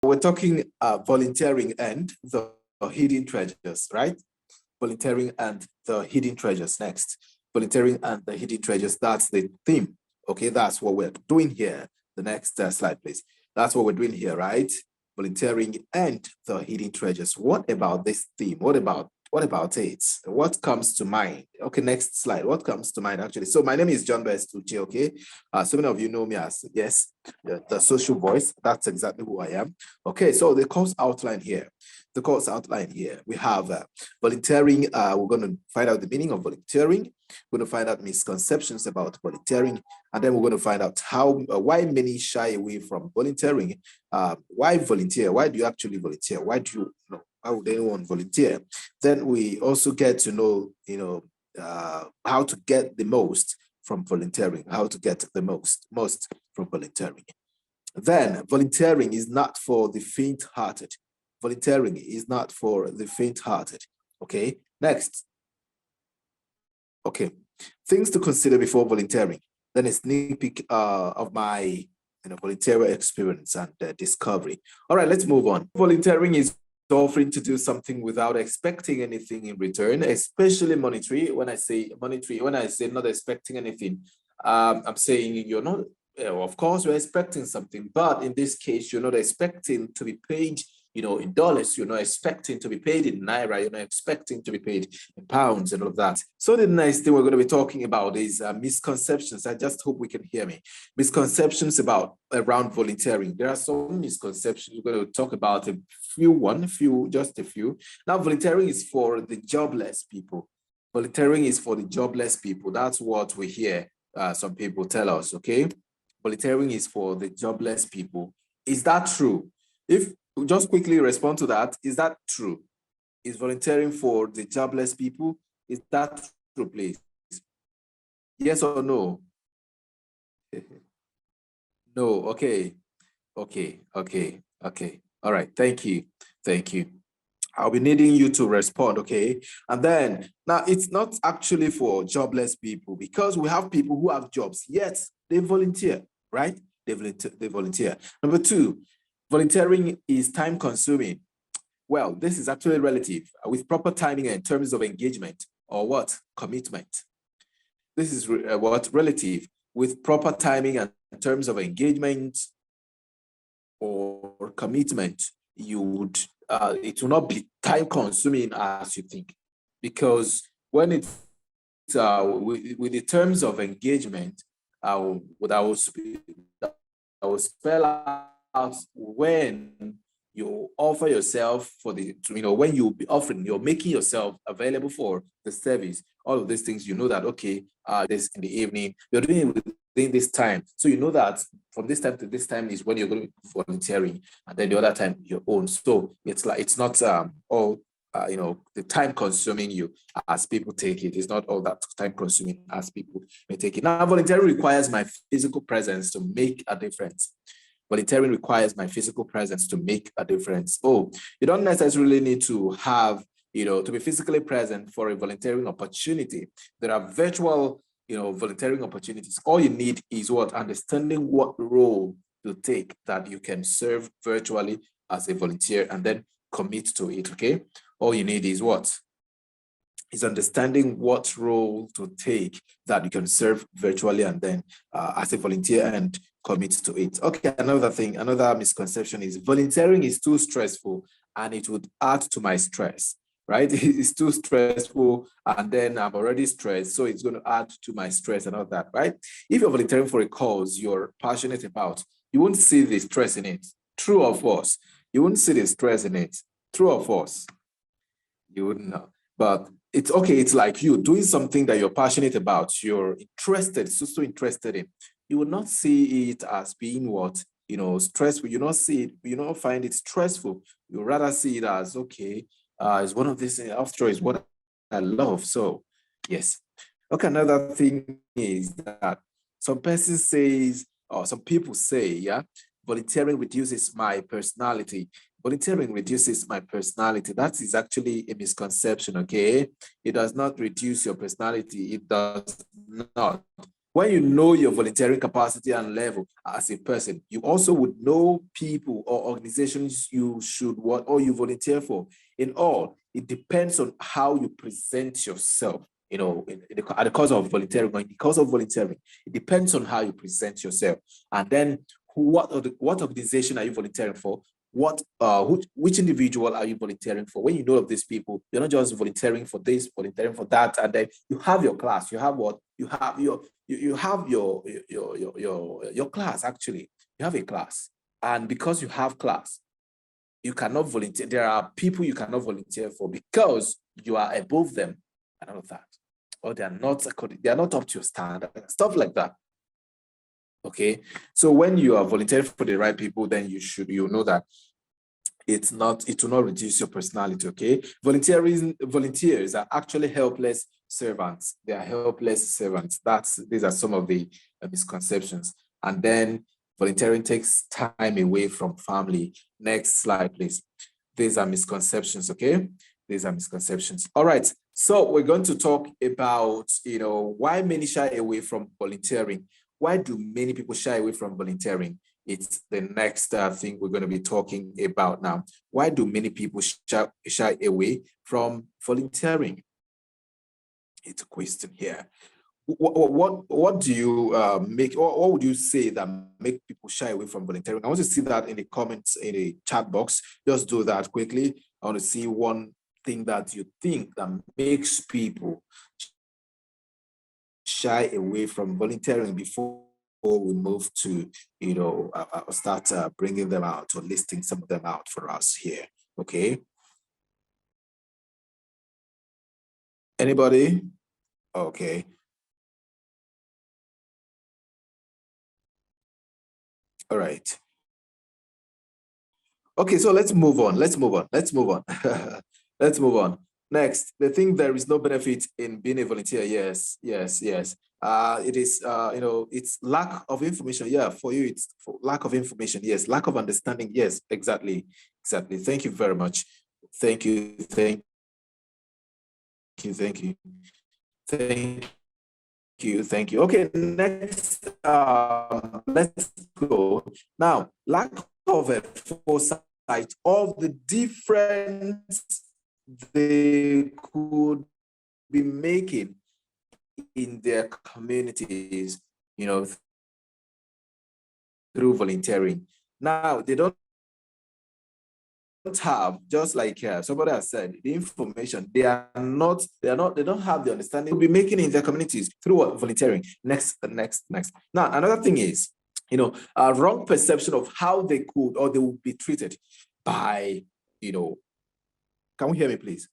we're talking volunteering and the hidden treasures, right? Volunteering and the hidden treasures next. Volunteering and the hidden treasures, that's the theme. Okay, that's what we're doing here. The next slide, please. That's what we're doing here, right? Volunteering and the hidden treasures. What about this theme? What about it? What comes to mind? Okay, next slide. What comes to mind actually? So my name is John Best Uche, okay? So many of you know me as, yes, the social voice. That's exactly who I am. Okay, so the course outline here. The course outline here. We have volunteering. We're going to find out the meaning of volunteering. We're going to find out misconceptions about volunteering. And then we're going to find out why many shy away from volunteering. Why volunteer? Why do you actually volunteer? Why would anyone volunteer? Then we also get to know, how to get the most from volunteering, how to get the most from volunteering. Then volunteering is not for the faint-hearted. Volunteering is not for the faint-hearted. Okay, next. Okay, things to consider before volunteering. Then a sneak peek of my volunteer experience and discovery. All right, let's move on. Volunteering is offering to do something without expecting anything in return, especially monetary. When I say monetary, when I say not expecting anything, I'm saying you're not, of course, you're expecting something, but in this case, you're not expecting to be paid, in dollars. You're not expecting to be paid in naira. You're not expecting to be paid in pounds and all of that. So the next thing we're going to be talking about is misconceptions. I just hope we can hear me. Misconceptions around volunteering. There are some misconceptions. We're going to talk about just a few. Now, volunteering is for the jobless people. Volunteering is for the jobless people. That's what we hear some people tell us, okay? Volunteering is for the jobless people. Is that true? If just quickly respond to that. Is that true? Is volunteering for the jobless people? Is that true, please? Yes or no? No, okay. All right, thank you. I'll be needing you to respond, okay? And then, now it's not actually for jobless people because we have people who have jobs, yet they volunteer, right? They volunteer. Number two, volunteering is time consuming. Well, this is actually relative with proper timing in terms of engagement or what? Commitment. This is relative with proper timing and in terms of engagement or commitment. It will not be time consuming as you think, because when it's with the terms of engagement, I will spell out when you offer yourself for when you be offering, you're making yourself available for the service. All of these things, that, okay, this in the evening, you're doing it within this time. So you know that from this time to this time is when you're going to be volunteering, and then the other time your own. So it's not all the time consuming you as people take it. It's not all that time consuming as people may take it. Now, volunteering requires my physical presence to make a difference. Volunteering requires my physical presence to make a difference. Oh, you don't necessarily need to have, to be physically present for a volunteering opportunity. There are virtual, volunteering opportunities. All you need is what? Understanding what role to take that you can serve virtually as a volunteer and then commit to it, okay? All you need is what? Is understanding what role to take that you can serve virtually and then as a volunteer and commit to it. Okay, another misconception is volunteering is too stressful and it would add to my stress, right? It's too stressful and then I'm already stressed, so it's going to add to my stress and all that, right? If you're volunteering for a cause you're passionate about, you won't see the stress in it. True or false? You wouldn't see the stress in it. True or false? You wouldn't know. But it's okay. It's like you doing something that you're passionate about. You're interested, so interested in. You will not see it as being what? Stressful. You not see it. You not find it stressful. You rather see it as okay. It's one of these. After all, it's what I love. So, yes. Okay. Another thing is that some people say, yeah, volunteering reduces my personality. Volunteering reduces my personality. That is actually a misconception, okay? It does not reduce your personality. It does not. When you know your volunteering capacity and level as a person, you also would know people or organizations you should what or you volunteer for. In all, it depends on how you present yourself. At the cause of volunteering, or in the cause of volunteering, it depends on how you present yourself. And then what organization are you volunteering for? Which individual are you volunteering for? When you know of these people, you're not just volunteering for this, volunteering for that, and then you have your class. You have what you have you have your class. Actually, you have a class, and because you have class, you cannot volunteer. There are people you cannot volunteer for because you are above them and all of that, or they are not up to your standard, stuff like that. Okay, so when you are volunteering for the right people, then you know that it will not reduce your personality. Okay, volunteers are actually helpless servants. They are helpless servants. These are some of the misconceptions. And then volunteering takes time away from family. Next slide, please. These are misconceptions. Okay, these are misconceptions. All right, so we're going to talk about why many shy away from volunteering. Why do many people shy away from volunteering? It's the next thing we're going to be talking about now. Why do many people shy away from volunteering? It's a question here. What do you what would you say that make people shy away from volunteering? I want to see that in the comments, in the chat box. Just do that quickly. I want to see one thing that you think that makes people shy away from volunteering before we move to, start bringing them out or listing some of them out for us here. Okay. Anybody? Okay. All right. Okay, so let's move on. Let's move on. Let's move on. Let's move on. Next, they think there is no benefit in being a volunteer. Yes, yes, yes. It is, it's lack of information. Yeah, for you, it's for lack of information. Yes, lack of understanding. Yes, exactly, exactly. Thank you very much. Thank you, thank you, thank you, thank you, thank you. Okay, next, let's go. Now, lack of a foresight of the difference they could be making in their communities, through volunteering. Now, they don't have, just like somebody has said, the information. They don't have the understanding they'll be making in their communities through what? Volunteering. Next. Now, another thing is, a wrong perception of how they could or they will be treated by, can we hear me, please?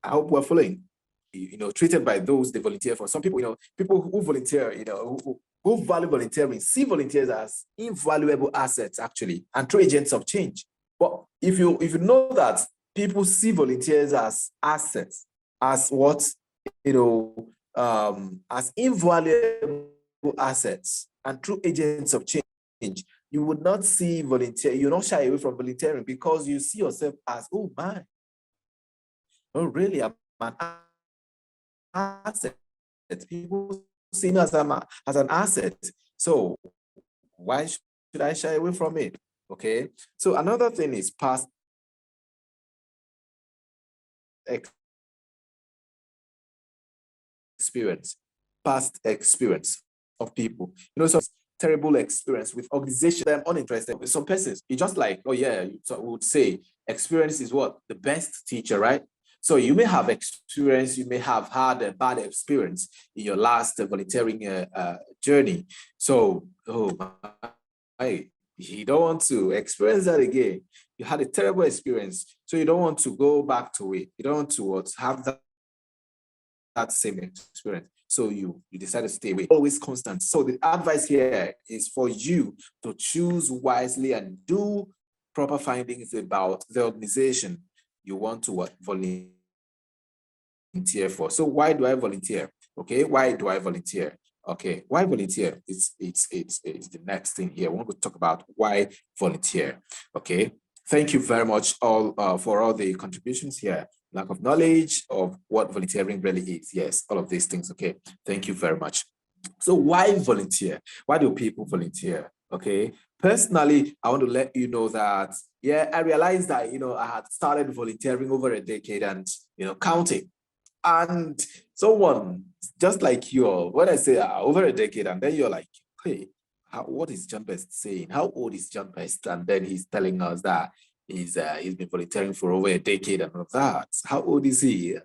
I hope we're following. Treated by those they volunteer for. Some people, people who volunteer, who value volunteering, see volunteers as invaluable assets, actually, and true agents of change. But if you know that people see volunteers as assets, as what, as invaluable assets and true agents of change, you would not see volunteer, you're not shy away from volunteering because you see yourself as, oh my, oh really, I'm an asset. People see me as an asset. So why should I shy away from it? Okay. So another thing is past experience of people. Some terrible experience with organizations that I'm uninterested with. Some persons, you just like, oh yeah, so we would say experience is what? The best teacher, right? So you may have experience, you may have had a bad experience in your last volunteering journey. So, oh my, you don't want to experience that again. You had a terrible experience, so you don't want to go back to it. You don't want to have that same experience. So you decide to stay away. Always constant. So the advice here is for you to choose wisely and do proper findings about the organization you want to volunteer for. So why do I volunteer? Okay, why do I volunteer? Okay, why volunteer? It's the next thing here. I want to talk about why volunteer. Okay, thank you very much all for all the contributions here. Lack of knowledge of what volunteering really is. Yes, all of these things. Okay, thank you very much. So why volunteer? Why do people volunteer? Okay. Personally, I want to let you know that, yeah, I realized that, I had started volunteering over a decade and, counting. And someone just like you, when I say over a decade, and then you're like, hey, what is John Best saying? How old is John Best? And then he's telling us that he's been volunteering for over a decade and all of that. How old is he?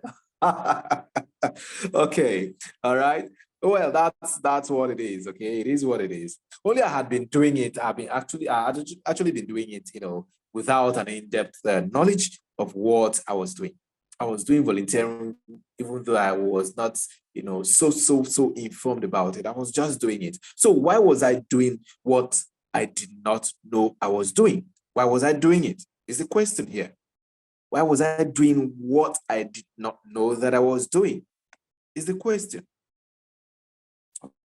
Okay, all right. Well, that's what it is. Okay, it is what it is. Only I had been doing it. I had actually been doing it, without an in-depth knowledge of what I was doing. I was doing volunteering, even though I was not, so informed about it. I was just doing it. So why was I doing what I did not know I was doing? Why was I doing it? Is the question here. Why was I doing what I did not know that I was doing? Is the question.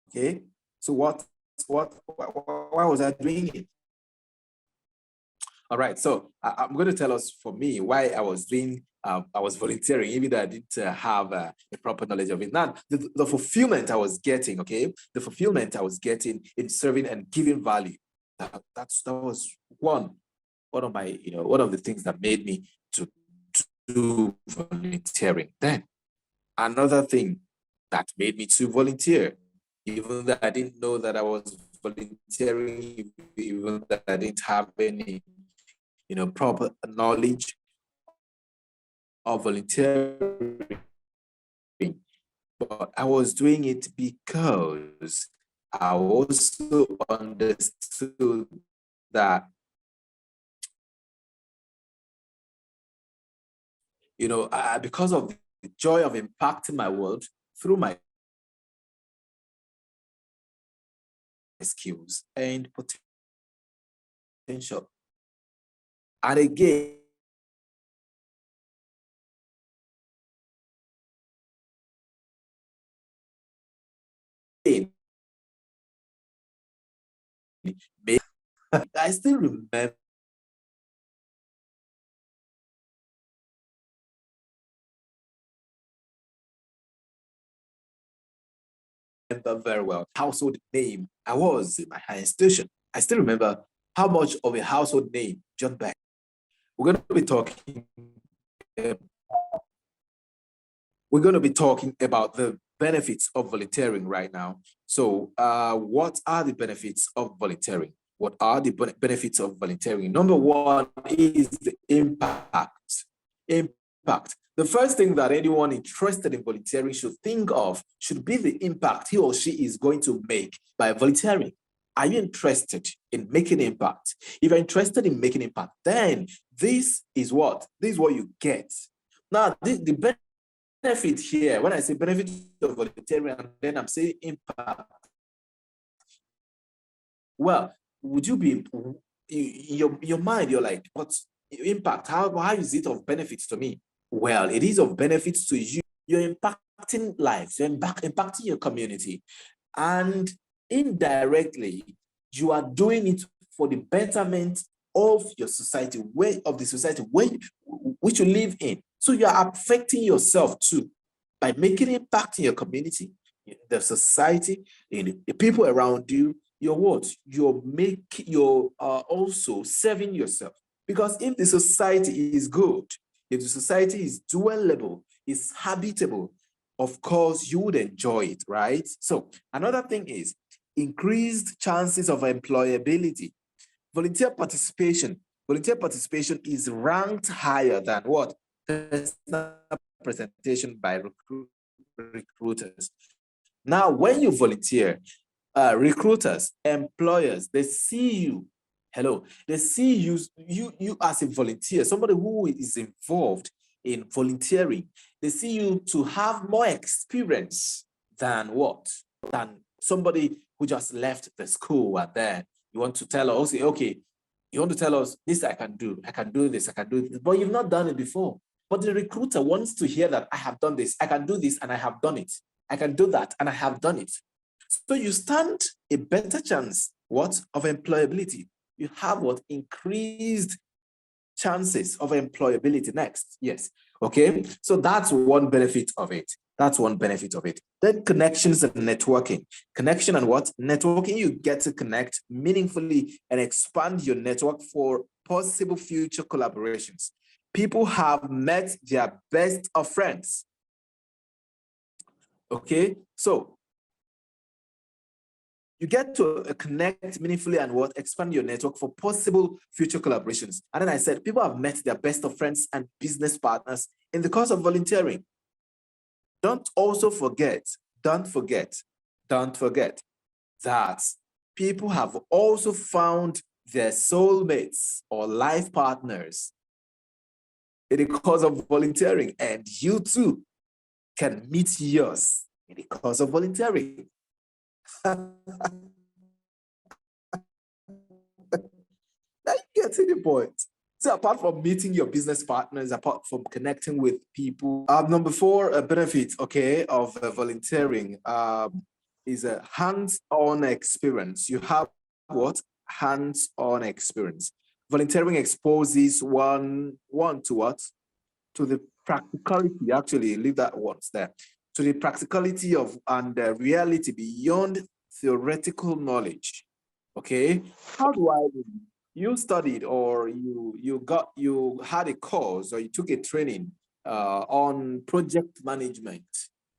Okay. So why was I doing it? All right. So I'm going to tell us, for me, why I was volunteering, even though I didn't have a proper knowledge of it. Now, the fulfillment I was getting, okay, the fulfillment I was getting in serving and giving value. That was one of my, one of the things that made me to do volunteering. Then another thing that made me to volunteer, even though I didn't know that I was volunteering, even though I didn't have any, proper knowledge of volunteering, but I was doing it because I also understood that, because of the joy of impacting my world through my skills and potential. And again, I still remember very well household name I was in my higher institution. I still remember how much of a household name John Beck. We're going to be talking. We're going to be talking about the benefits of volunteering right now. So, what are the benefits of volunteering? What are the benefits of volunteering? Number one is the impact. Impact. The first thing that anyone interested in volunteering should think of should be the impact he or she is going to make by volunteering. Are you interested in making impact? If you're interested in making impact, then this is what you get. Now, the benefit here, when I say benefit of volunteering, and then I'm saying impact, well, would you be in your mind, you're like, what's impact? How is it of benefits to me? Well, it is of benefits to you. You're impacting lives, you're impacting your community, and indirectly, you are doing it for the betterment of your society, which you live in. So you are affecting yourself too by making impact in your community, in the society, in the people around you. You're what? You're also serving yourself. Because if the society is good, if the society is dwellable, is habitable, of course you would enjoy it, right? So another thing is increased chances of employability. Volunteer participation. Volunteer participation is ranked higher than what? Personal presentation by recruiters. Now, when you volunteer, recruiters, employers, they see you. Hello, they see you as a volunteer, somebody who is involved in volunteering. They see you to have more experience than what? Than somebody who just left the school and then you want to tell us, okay, you want to tell us this I can do this, I can do this, but you've not done it before. But the recruiter wants to hear that I have done this, I can do this, and I have done it. I can do that, and I have done it. So you stand a better chance, what? Of employability. You have what? Increased chances of employability next. Yes. Okay. So that's one benefit of it. That's one benefit of it. Then connections and networking. Connection and what? Networking, you get to connect meaningfully and expand your network for possible future collaborations. People have met their best of friends. Okay, so you get to connect meaningfully and what? Expand your network for possible future collaborations. And then I said, people have met their best of friends and business partners in the course of volunteering. Don't forget that people have also found their soulmates or life partners in the course of volunteering, and you too can meet yours in the course of volunteering. Now you get to the point. So apart from meeting your business partners, apart from connecting with people, number 4, a benefit, okay, of volunteering is a hands-on experience. You have what? Hands-on experience. Volunteering exposes one to what? To the practicality, actually, leave that once there, to the practicality of and the reality beyond theoretical knowledge. Okay, how do I mean? You studied or you had a course or you took a training on project management,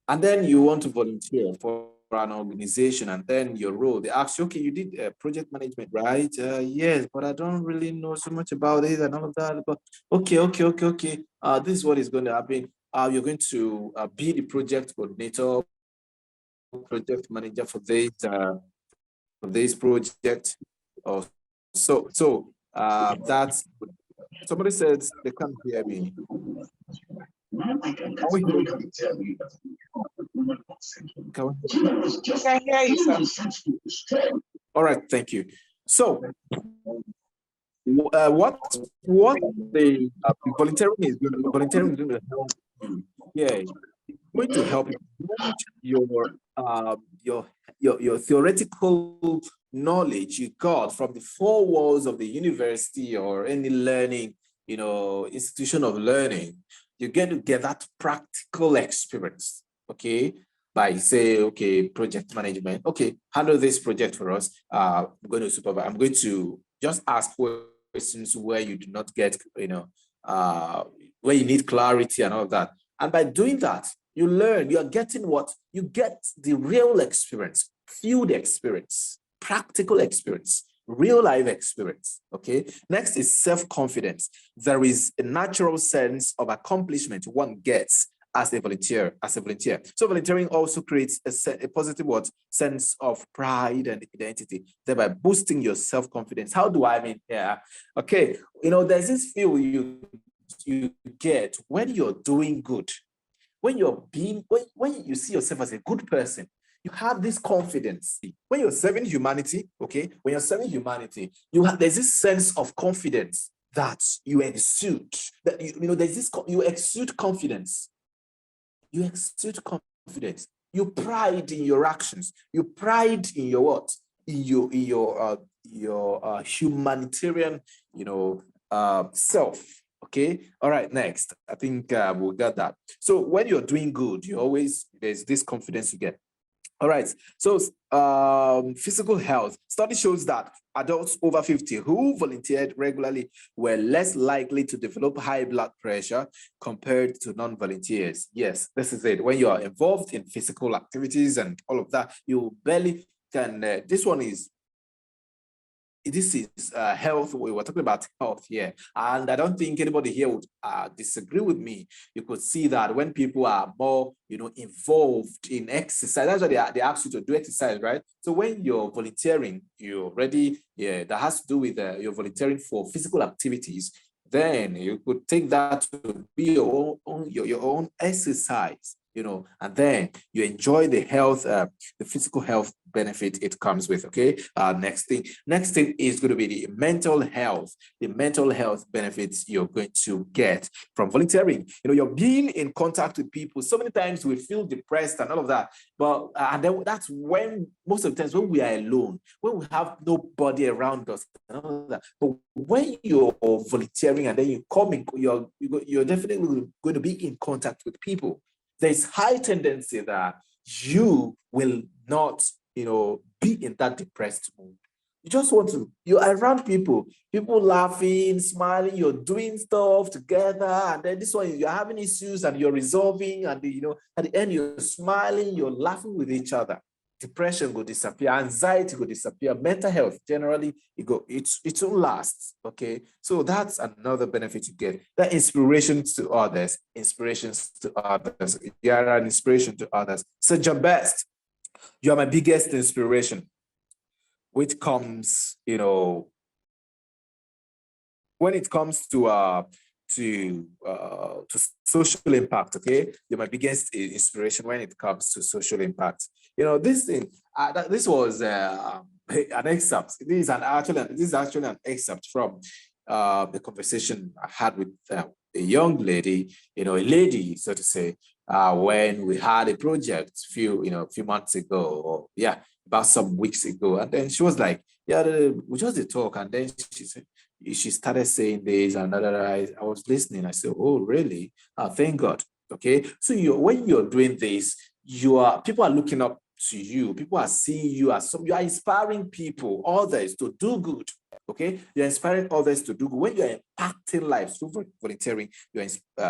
and then you want to volunteer for an organization, and then your role, they ask you, okay, you did project management, right? Yes, but I don't really know so much about it and all of that. But okay. This is what is going to happen. You're going to be the project coordinator, project manager for this project. Or that's somebody says they can't hear me. Can we hear you? Can hear you, sir. All right, thank you. So, what the volunteering is going to help you? Yeah, going to help you your theoretical knowledge you got from the 4 walls of the university or any learning, institution of learning. You get to get that practical experience, okay? By say, okay, project management, okay, handle this project for us. I'm going to supervise. I'm going to just ask questions where you do not get, where you need clarity and all of that. And by doing that, you learn, you are getting what? You get the real experience, field experience, practical experience, real life experience, okay? Next is self-confidence. There is a natural sense of accomplishment one gets as a volunteer. So volunteering also creates a positive sense of pride and identity, thereby boosting your self-confidence. How do I mean here? Okay, there's this feel you get when you're doing good. When you see yourself as a good person, you have this confidence. When you're serving humanity, okay, there's this sense of confidence that you exude. That you exude confidence. You exude confidence. You pride in your actions. You pride in your what? In your humanitarian, self. Okay. All right. Next, I think we got that. So when you're doing good, there's this confidence you get. All right. So physical health. Study shows that adults over 50 who volunteered regularly were less likely to develop high blood pressure compared to non-volunteers. Yes, this is it. When you are involved in physical activities and all of that, you barely can. This is health. We were talking about health here, and I don't think anybody here would disagree with me. You could see that when people are more, involved in exercise, that's why they ask you to do exercise, right? So when you're volunteering, that has to do with you're volunteering for physical activities. Then you could take that to be your own exercise. And then you enjoy the health, the physical health benefit it comes with. Okay. Next thing is going to be the mental health benefits you're going to get from volunteering. You're being in contact with people. So many times we feel depressed and all of that, but and then that's when most of the times when we are alone, when we have nobody around us and all of that. But when you're volunteering and then you come in, you're definitely going to be in contact with people. there's high tendency that you will not, be in that depressed mood. You just want to, you're around people laughing, smiling, you're doing stuff together, and then this one, you're having issues and you're resolving, and at the end, you're smiling, you're laughing with each other. Depression will disappear, anxiety will disappear, mental health generally it will last. Okay, so that's another benefit you get. That inspirations to others, you are an inspiration to others. So your best, you are my biggest inspiration, which comes, when it comes to social impact. Okay, you're my biggest inspiration when it comes to social impact. This thing, this was an excerpt. This is actually an excerpt from the conversation I had with a young lady, a lady, so to say, when we had a project few months ago, or about some weeks ago. And then she was like, we just did talk. And then she started saying this and that. I was listening. I said, oh, really? Thank God. Okay. So when you're doing this, people are looking up to you. People are seeing you as you are inspiring people, others to do good. Okay. You're inspiring others to do good. When you're impacting lives through volunteering, you're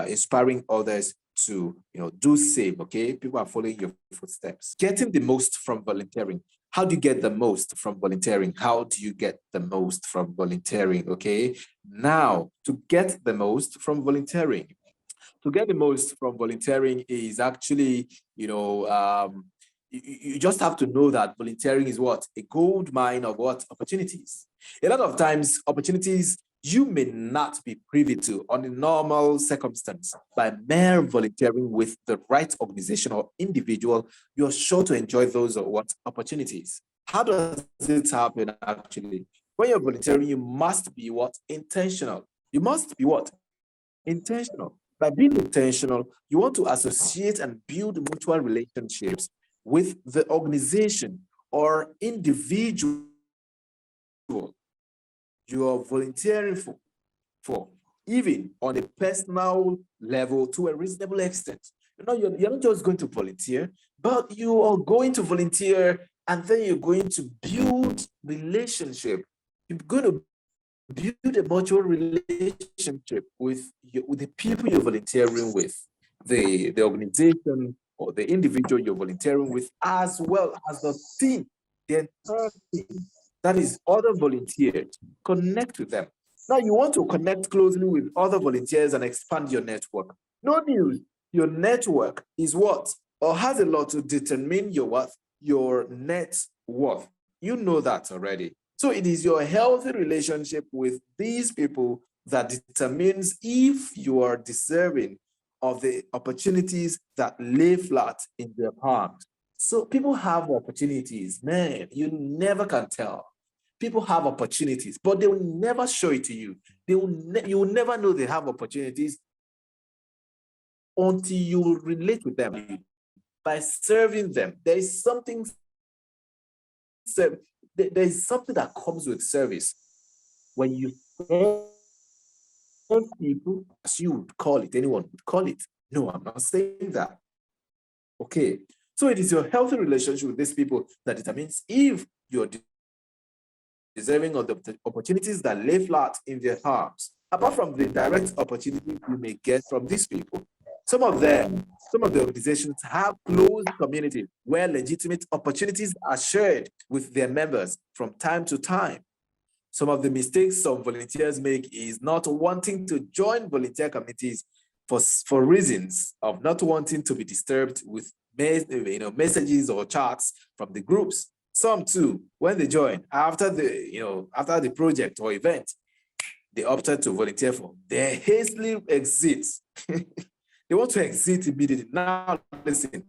inspiring others to do same. Okay, people are following your footsteps. Getting the most from volunteering. How do you get the most from volunteering? Okay, now to get the most from volunteering. Is actually, you just have to know that volunteering is what? A gold mine of what? Opportunities. A lot of times, opportunities you may not be privy to on a normal circumstance. By mere volunteering with the right organization or individual, you're sure to enjoy those opportunities. How does it happen actually? When you're volunteering, you must be what? Intentional. You must be what? Intentional. By being intentional, you want to associate and build mutual relationships with the organization or individual you are volunteering for, even on a personal level to a reasonable extent. You're not just going to volunteer, but you are going to volunteer and then you're going to build relationship. You're going to build a mutual relationship with the people you're volunteering with, the organization or the individual you're volunteering with, as well as the team, the entire team. That is other volunteers. Connect with them. Now you want to connect closely with other volunteers and expand your network. No news. Your network is what? Or has a lot to determine your what? Your net worth. You know that already. So it is your healthy relationship with these people that determines if you are deserving of the opportunities that lay flat in their palms. So people have opportunities, man, you never can tell. People have opportunities, but they will never show it to you. You will never know they have opportunities until you relate with them. By serving them, there is something that comes with service. When you serve people, as you would call it, anyone would call it. No, I'm not saying that. Okay, so it is your healthy relationship with these people that determines if you're deserving of the opportunities that lay flat in their arms. Apart from the direct opportunities you may get from these people, some of the organizations have closed communities where legitimate opportunities are shared with their members from time to time. Some of the mistakes some volunteers make is not wanting to join volunteer committees for reasons of not wanting to be disturbed with messages or chats from the groups. Some too, when they join after the project or event they opted to volunteer for, they hastily exit. They want to exit immediately. Now, listen,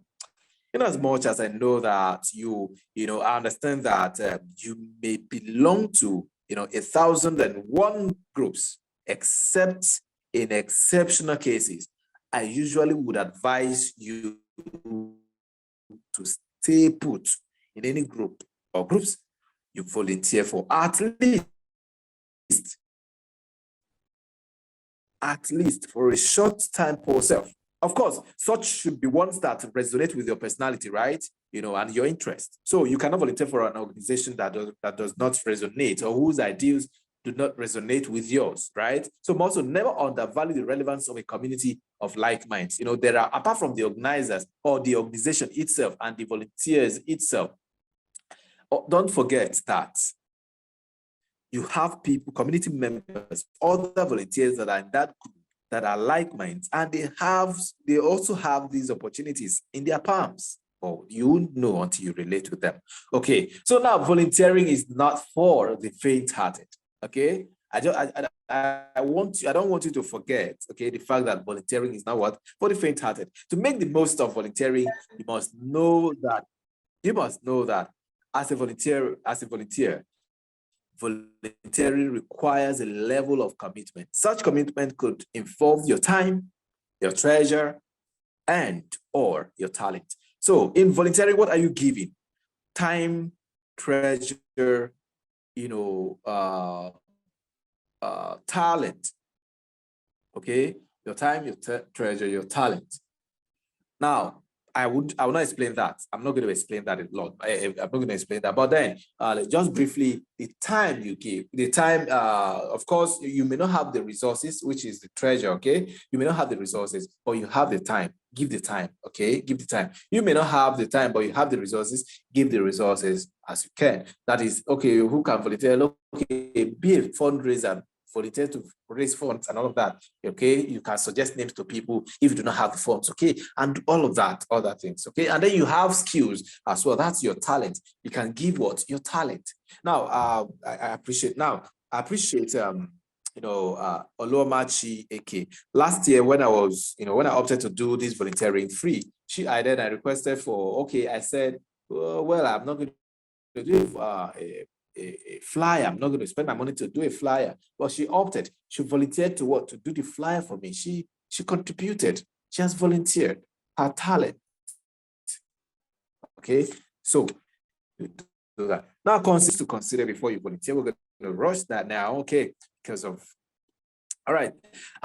in as much as I know that I understand that you may belong to 1,001 groups, except in exceptional cases, I usually would advise you to stay put in any group or groups you volunteer for, at least for a short time for yourself. Of course, such should be ones that resonate with your personality, right? And your interest. So you cannot volunteer for an organization that does not resonate, or whose ideals do not resonate with yours, right? So also never undervalue the relevance of a community of like minds. There are, apart from the organizers or the organization itself and the volunteers itself, don't forget that you have people, community members, other volunteers that are in that group that are like minds, and they also have these opportunities in their palms. Or you won't know until you relate with them. Okay, so now volunteering is not for the faint-hearted. Okay, I don't want you to forget, okay, the fact that volunteering is not what for the faint-hearted. To make the most of volunteering, you must know that as a volunteer, volunteering requires a level of commitment. Such commitment could involve your time, your treasure, and/or your talent. So in volunteering, what are you giving? Time, treasure, talent. Okay, your time, your treasure, your talent. Now, I will not explain that. I'm not going to explain that a lot. I'm not going to explain that. But then, just briefly, the time you give, of course, you may not have the resources, which is the treasure, okay? You may not have the resources, but you have the time. Give the time, okay? Give the time. You may not have the time, but you have the resources. Give the resources as you can. That is, okay, who can volunteer? Okay, be a fundraiser. Volunteer to raise funds and all of that. Okay, you can suggest names to people if you do not have the funds. Okay, and all of that, other things. Okay, and then you have skills as well. That's your talent. You can give what your talent. Now, I appreciate. Oluomachi Eke. Last year, when I opted to do this volunteering free, I requested for. Okay, I said, well, I'm not going to do a flyer. I'm not going to spend my money to do a flyer. But she opted. She volunteered to what? To do the flyer for me. She contributed. She has volunteered her talent. Okay, so do that. Now, consists to consider before you volunteer. We're going to rush that now. Okay, because of. All right,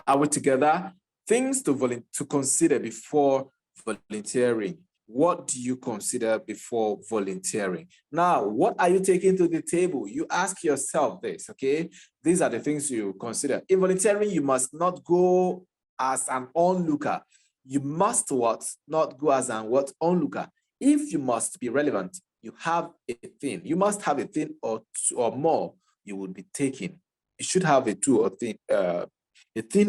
are we together? Things to consider before volunteering. What do you consider before volunteering? Now, what are you taking to the table? You ask yourself this, okay? These are the things you consider. In volunteering, you must not go as an onlooker. You must what? Not go as an what? Onlooker. If you must be relevant, you have a thing. You must have a thing or two or more you would be taking. You should have a thing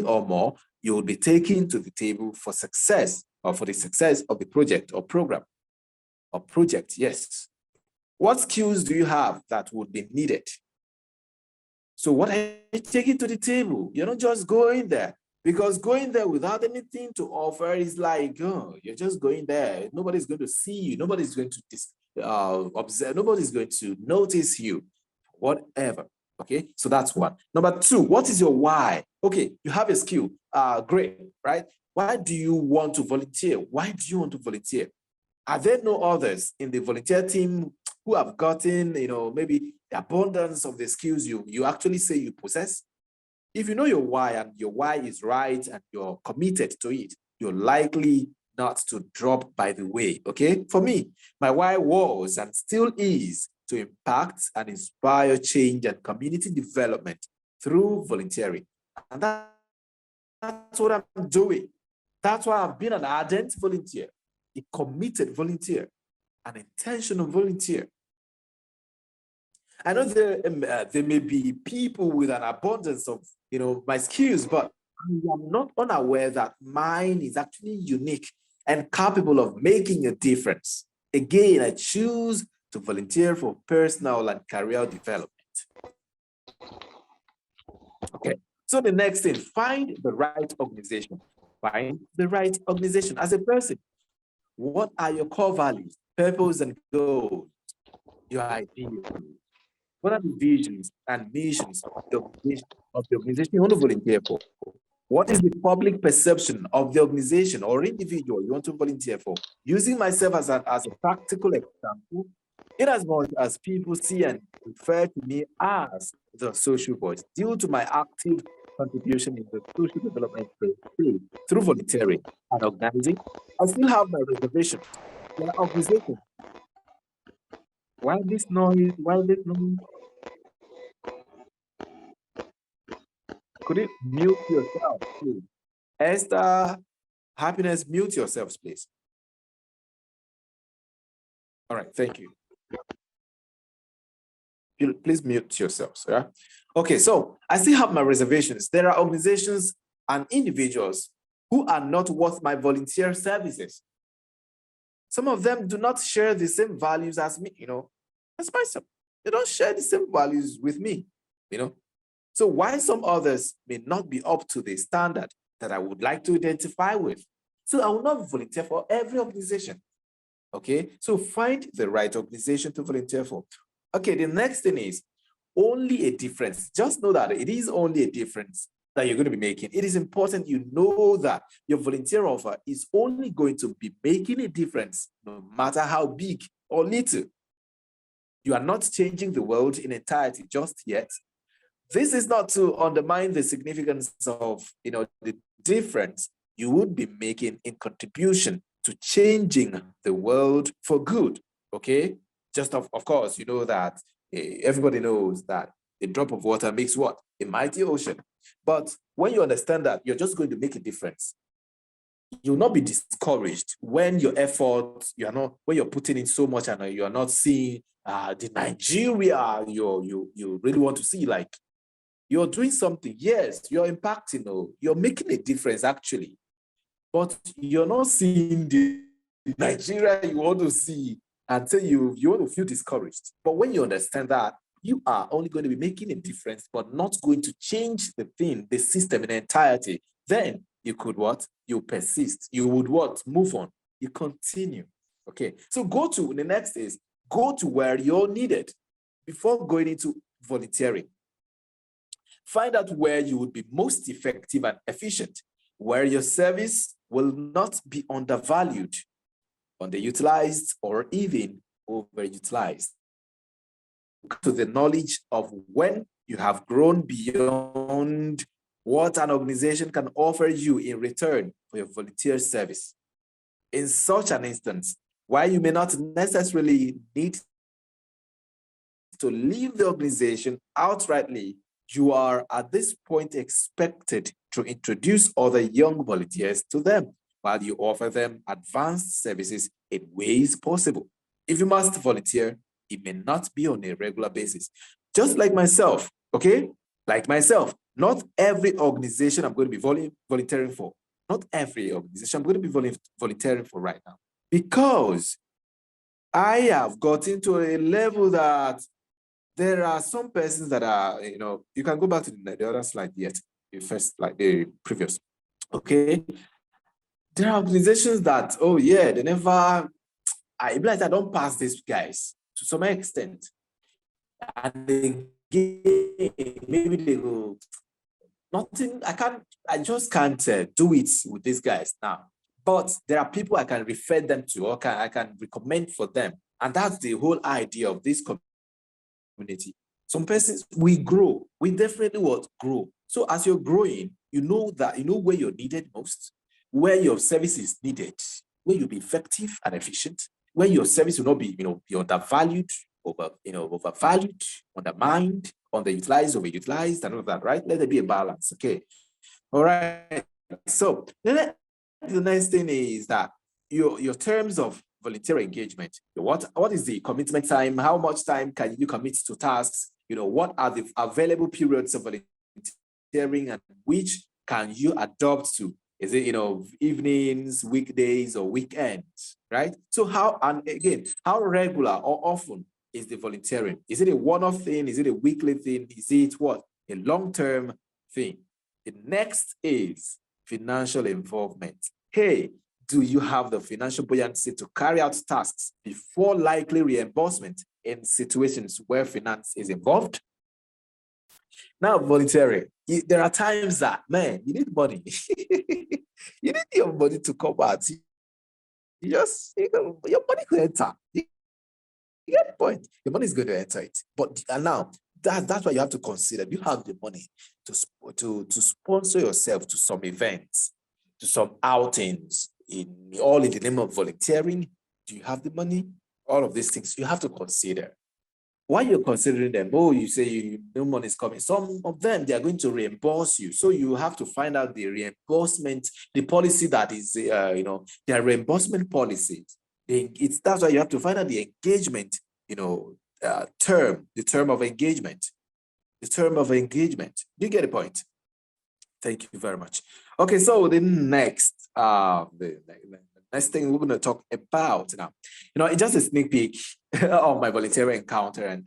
or more you will be taking to the table for success, or for the success of the project or program or project. Yes. What skills do you have that would be needed? So what are you taking to the table? You're not just going there, because going there without anything to offer is like, oh, you're just going there. Nobody's going to see you. Nobody's going to observe. Nobody's going to notice you, whatever. Okay, so that's one. Number two, what is your why? Okay, you have a skill. Great, right? Why do you want to volunteer? Why do you want to volunteer? Are there no others in the volunteer team who have gotten, maybe the abundance of the skills you actually say you possess? If you know your why, and your why is right, and you're committed to it, you're likely not to drop by the way, okay? For me, my why was and still is to impact and inspire change and community development through volunteering. And that's what I'm doing. That's why I've been an ardent volunteer, a committed volunteer, an intentional volunteer. I know there may be people with an abundance of, my skills, but I'm not unaware that mine is actually unique and capable of making a difference. Again, I choose to volunteer for personal and career development. Okay, so the next thing, find the right organization. Find the right organization. As a person, what are your core values, purpose, and goals? Your ideals. What are the visions and missions of the organization you want to volunteer for? What is the public perception of the organization or individual you want to volunteer for? Using myself as a practical example, in as much as people see and refer to me as the social voice, due to my active contribution in the social development space through volunteering and organizing, I still have my reservations. There are organizations. Why this noise? Why this noise? Could you mute yourself, please? Esther, Happiness, mute yourselves, please. All right, thank you. Please mute yourselves. Yeah. Okay, so I still have my reservations. There are organizations and individuals who are not worth my volunteer services. Some of them do not share the same values as me, as myself. They don't share the same values with me, So why some others may not be up to the standard that I would like to identify with. So I will not volunteer for every organization. Okay, so find the right organization to volunteer for. Okay, the next thing is only a difference. Just know that it is only a difference that you're going to be making. It is important you know that your volunteer offer is only going to be making a difference, no matter how big or little. You are not changing the world in entirety just yet. This is not to undermine the significance of the difference you would be making in contribution to changing the world for good. Okay, just of course, you know that everybody knows that a drop of water makes what? A mighty ocean. But when you understand that you're just going to make a difference, you'll not be discouraged when your efforts, when you're putting in so much and you're not seeing the Nigeria you really want to see. Like, you're doing something. Yes, you're impacting, you're making a difference actually, but you're not seeing the Nigeria you want to see until you want to feel discouraged. But when you understand that you are only going to be making a difference, but not going to change the system in entirety, then you could what? You persist. You would what? Move on. You continue. Okay. So the next is go to where you're needed before going into volunteering. Find out where you would be most effective and efficient, where your service will not be undervalued, underutilized, or even overutilized. To the knowledge of when you have grown beyond what an organization can offer you in return for your volunteer service. In such an instance, while you may not necessarily need to leave the organization outrightly, you are at this point expected to introduce other young volunteers to them while you offer them advanced services in ways possible. If you must volunteer, it may not be on a regular basis. Just like myself, okay? Like myself, not every organization I'm going to be volunteering for, not every organization I'm going to be volunteering for right now, because I have gotten to a level that there are some persons that are, you can go back to the other slide yet, the previous, okay? There are organizations that, they never, I don't pass these guys to some extent. And again, maybe they go, I just can't do it with these guys now. But there are people I can refer them to, or I can recommend for them. And that's the whole idea of this community. Some persons, we grow. We definitely will grow. So as you're growing, you know where you're needed most, where your service is needed, where you'll be effective and efficient, where your service will not be, be undervalued, overvalued, undermined, underutilized, overutilized, and all of that, right? Let there be a balance, okay? All right. So the next thing is that your terms of volunteer engagement. What is the commitment time? How much time can you commit to tasks? What are the available periods of volunteering, and which can you adopt to? Is it, evenings, weekdays, or weekends, right? So how regular or often is the volunteering? Is it a one-off thing? Is it a weekly thing? Is it what? A long-term thing? The next is financial involvement. Hey, do you have the financial buoyancy to carry out tasks before likely reimbursement in situations where finance is involved? Now, volunteering. There are times that, man, you need money. You need your money to come out. Your money could enter. You get the point. Your money is going to enter it. But now, that's what you have to consider. Do you have the money to sponsor yourself to some events, to some outings, all in the name of volunteering? Do you have the money? All of these things you have to consider. While you're considering them, you say no money is coming. Some of them, they are going to reimburse you. So you have to find out the reimbursement, the policy that is, their reimbursement policies. That's why you have to find out the engagement, term, the term of engagement. The term of engagement. Do you get the point? Thank you very much. Okay, so the next, the next thing we're going to talk about now, it's just a sneak peek of my voluntary encounter and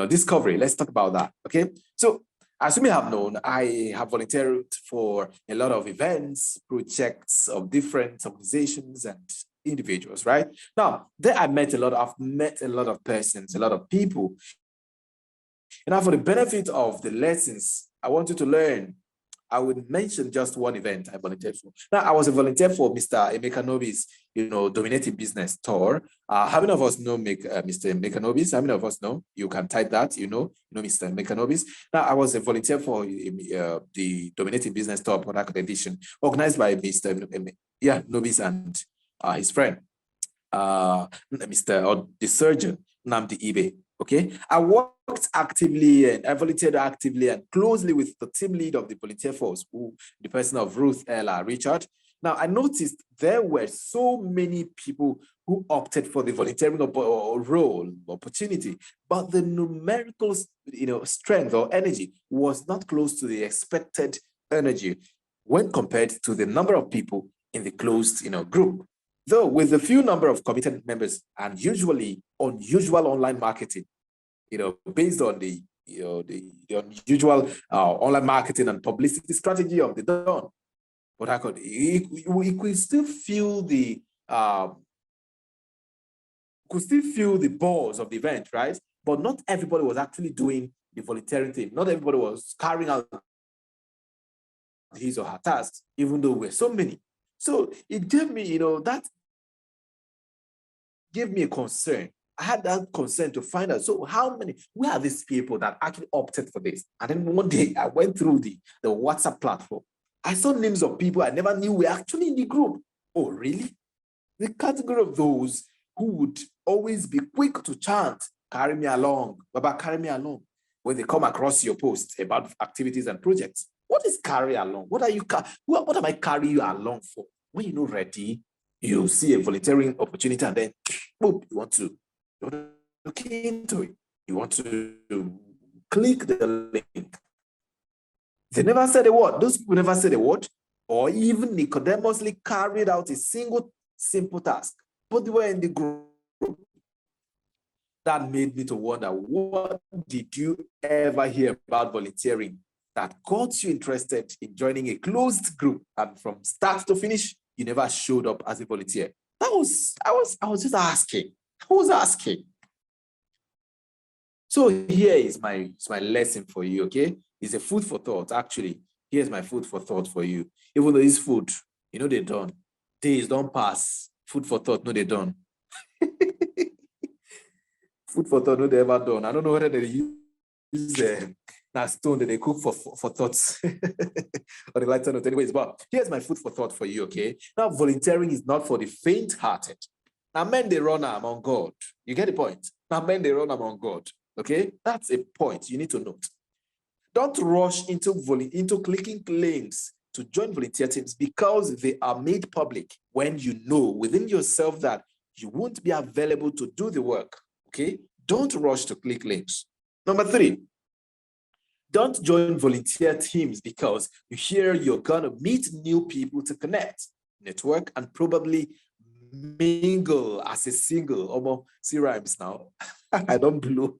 discovery. Let's talk about that. Okay, so as you may have known, I have volunteered for a lot of events, projects of different organizations and individuals. Right now, there I've met a lot of persons, a lot of people. And now, for the benefit of the lessons I want you to learn, I would mention just one event I volunteered for. Now, I was a volunteer for Mr. Emeka Nobi's, Dominating Business Tour. How many of us know Mr. Emeka Nobi's? How many of us know? You can type that, you know Mr. Emeka Nobi's. Now, I was a volunteer for the Dominating Business Tour Port Harcourt edition, organized by Mr. Nobi's and his friend, the surgeon, Namdi Ibe. Okay, I worked actively and I volunteered actively and closely with the team lead of the volunteer force, the person of Ruth Ella Richard. Now, I noticed there were so many people who opted for the volunteering role opportunity, but the numerical, strength or energy was not close to the expected energy when compared to the number of people in the closed, group. Though with a few number of committed members and usually unusual online marketing, based on the unusual online marketing and publicity strategy of the Dawn, but we could still feel the balls of the event, right? But not everybody was actually doing the volunteering thing. Not everybody was carrying out his or her tasks, even though we're so many. So it gave me, that gave me a concern. I had that concern to find out, so where are these people that actually opted for this? And then one day I went through the WhatsApp platform. I saw names of people I never knew were actually in the group. Oh, really? The category of those who would always be quick to chant, carry me along, Baba, carry me along, when they come across your posts about activities and projects. What is carry along? What am I carrying you along for? When you're not ready, you see a volunteering opportunity and then, boom, you want to look into it. You want to click the link. They never said a word. Those people never said a word, or even Nicodemously carried out a single simple task, but they were in the group. That made me to wonder, what did you ever hear about volunteering that got you interested in joining a closed group, and from start to finish, you never showed up as a volunteer? I was just asking. I was asking. So here is my lesson for you, okay? It's a food for thought, actually. Here's my food for thought for you. Even though it's food, they're done. Days don't pass. Food for thought, no, they're done. Food for thought, no, they ever done. I don't know whether they use that stone that they cook for thoughts or the lighter note. Anyways, but here's my food for thought for you, okay? Now, volunteering is not for the faint-hearted. Now, men, they run among God. You get the point? Now, men, they run among God, okay? That's a point you need to note. Don't rush into clicking links to join volunteer teams because they are made public when you know within yourself that you won't be available to do the work, okay? Don't rush to click links. Number 3, don't join volunteer teams because you hear you're gonna meet new people to connect, network, and probably mingle as a single. See rhymes now. I don't blow.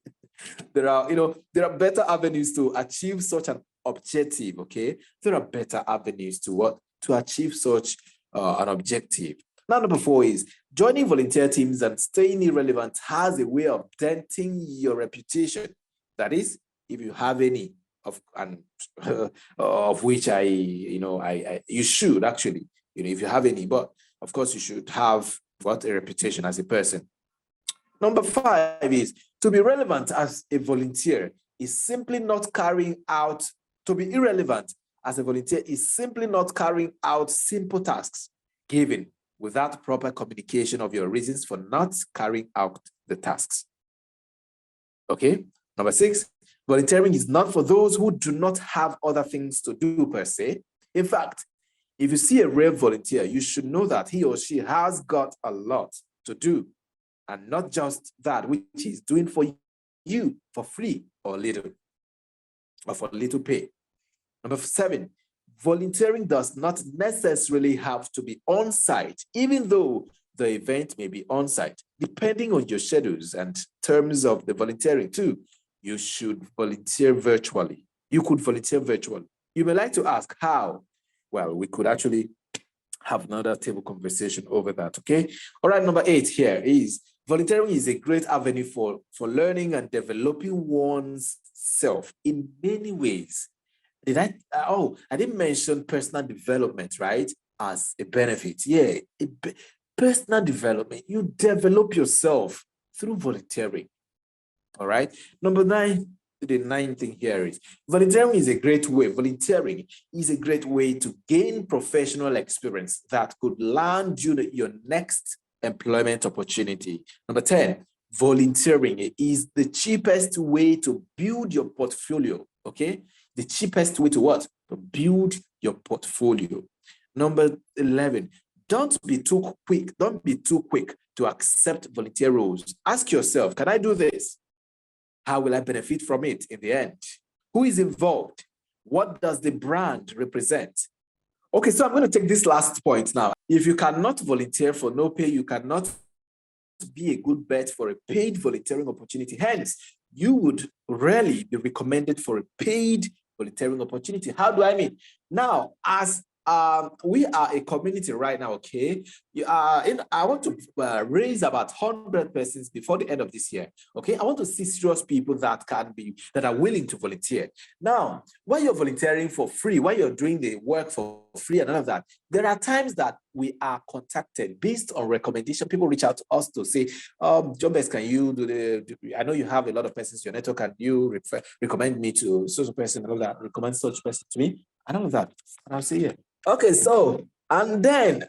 There are better avenues to achieve such an objective, okay? There are better avenues to achieve such an objective. Now, number 4 is joining volunteer teams and staying irrelevant has a way of denting your reputation. That is, if you have any of which you should actually, if you have any, but of course you should have a reputation as a person. Number 5 is to be relevant as a volunteer. is simply not carrying out, to be irrelevant as a volunteer is simply not carrying out simple tasks given without proper communication of your reasons for not carrying out the tasks. Okay, number 6, volunteering is not for those who do not have other things to do per se. In fact, if you see a real volunteer, you should know that he or she has got a lot to do, and not just that which he's doing for you for free or little, or for little pay. Number 7, volunteering does not necessarily have to be on-site, even though the event may be on-site. Depending on your schedules and terms of the volunteering too, you should volunteer virtually. You could volunteer virtually. You may like to ask how. Well, we could actually have another table conversation over that, okay? All right, number 8 here is volunteering is a great avenue for learning and developing one's self in many ways. I didn't mention personal development, right? As a benefit. Yeah, personal development. You develop yourself through volunteering. All right. Number 9, the 9th thing here is volunteering is a great way to gain professional experience that could land you your next employment opportunity. Number 10, volunteering is the cheapest way to build your portfolio. Okay. The cheapest way to what? To build your portfolio. Number 11, don't be too quick to accept volunteer roles. Ask yourself, can I do this? How will I benefit from it in the end? Who is involved? What does the brand represent? Okay, so I'm going to take this last point now. If you cannot volunteer for no pay, you cannot be a good bet for a paid volunteering opportunity. Hence, you would rarely be recommended for a paid volunteering opportunity. How do I mean? Now, as we are a community right now, okay? I want to raise about 100 persons before the end of this year, okay? I want to see serious people that are willing to volunteer. Now, while you're volunteering for free, while you're doing the work for free and all of that, there are times that we are contacted based on recommendation. People reach out to us to say, John Best, can you do I know you have a lot of persons in your network, can you recommend me to such a person and all that, recommend such person to me, and all of that. And I'll say, yeah. Okay, so, and then,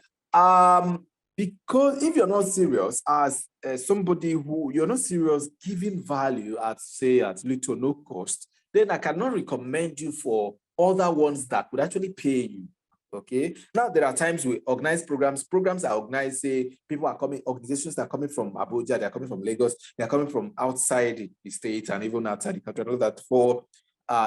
because if you're not serious as somebody who, you're not serious giving value at, say, at little or no cost, then I cannot recommend you for other ones that would actually pay you, okay? Now, there are times we organize programs are organized, say, organizations that are coming from Abuja, they're coming from Lagos, they're coming from outside the state and even outside the country, and all that for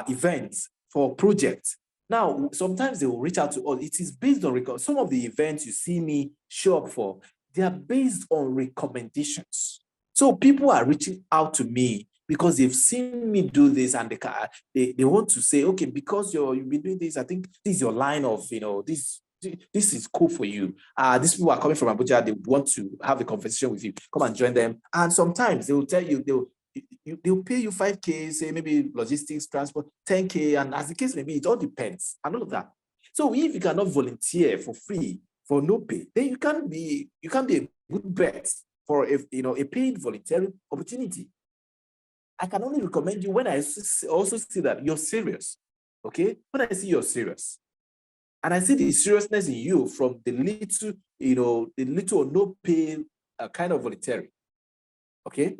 events, for projects. Now, sometimes they will reach out to us. It is based on some of the events you see me show up for, they are based on recommendations. So people are reaching out to me because they've seen me do this and they want to say, okay, because you've been doing this, I think this is your line of, this is cool for you. These people are coming from Abuja, they want to have a conversation with you. Come and join them. And sometimes they will tell you, they'll pay you 5K, say maybe logistics, transport, 10K, and as the case may be, it all depends and all of that. So if you cannot volunteer for free, for no pay, then you can't be a good bet for a paid volunteering opportunity. I can only recommend you when I also see that you're serious. Okay? When I see you're serious. And I see the seriousness in you from the little or no pay kind of volunteering. Okay?